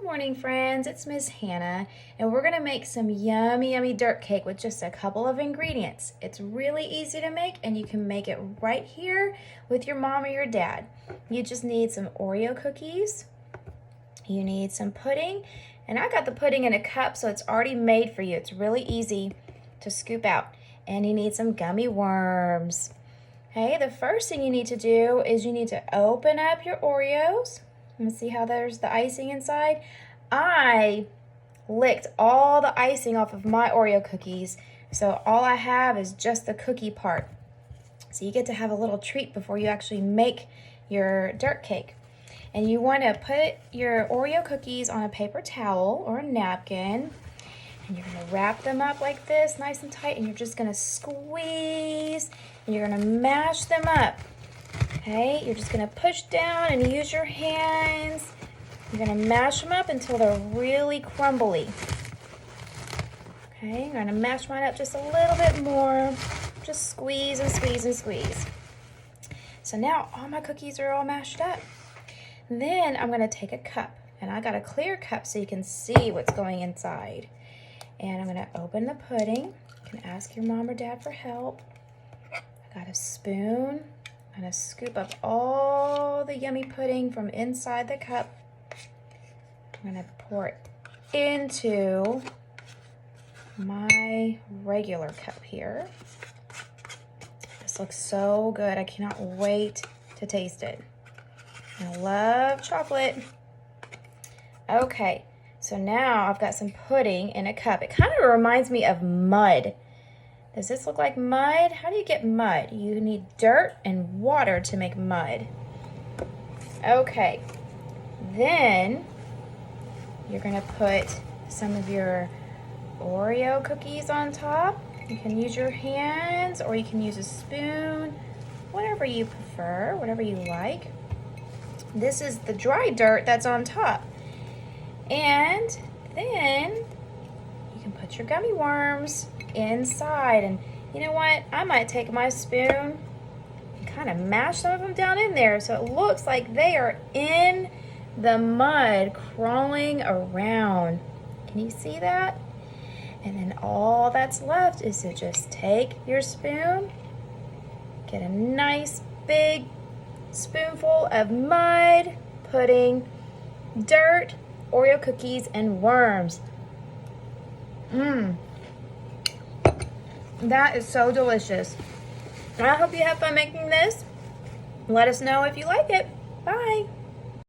Morning, friends. It's Miss Hannah, and we're gonna make some yummy dirt cake with just a couple of ingredients. It's really easy to make, and you can make it right here with your mom or your dad. You just need some Oreo cookies. You need some pudding, and I got the pudding in a cup, so it's already made for you. It's really easy to scoop out. And you need some gummy worms. Okay, the first thing you need to do is you need to open up your Oreos. And see how there's the icing inside? I licked all the icing off of my Oreo cookies, so all I have is just the cookie part. So you get to have a little treat before you actually make your dirt cake. And you want to put your Oreo cookies on a paper towel or a napkin, and you're going to wrap them up like this, nice and tight, and you're just going to squeeze, and you're going to mash them up. Okay, you're just gonna push down and use your hands. You're gonna mash them up until they're really crumbly. Okay, I'm gonna mash mine up just a little bit more. Just squeeze and squeeze and squeeze. So now all my cookies are all mashed up. Then I'm gonna take a cup, and I got a clear cup so you can see what's going inside. And I'm gonna open the pudding. You can ask your mom or dad for help. I got a spoon. I'm gonna scoop up all the yummy pudding from inside the cup. I'm gonna pour it into my regular cup here. This looks so good. I cannot wait to taste it. I love chocolate. Okay, so now I've got some pudding in a cup. It kind of reminds me of mud. Does this look like mud? How do you get mud? You need dirt and water to make mud. Okay, then you're gonna put some of your Oreo cookies on top. You can use your hands or you can use a spoon, whatever you prefer, whatever you like. This is the dry dirt that's on top. And then you can put your gummy worms inside, and you know what, I might take my spoon and kind of mash some of them down in there so it looks like they are in the mud crawling around. Can you see that? And then all that's left is to just take your spoon, get a nice big spoonful of mud, pudding, dirt, Oreo cookies, and worms. That is so delicious. I hope you have fun making this. Let us know if you like it. Bye.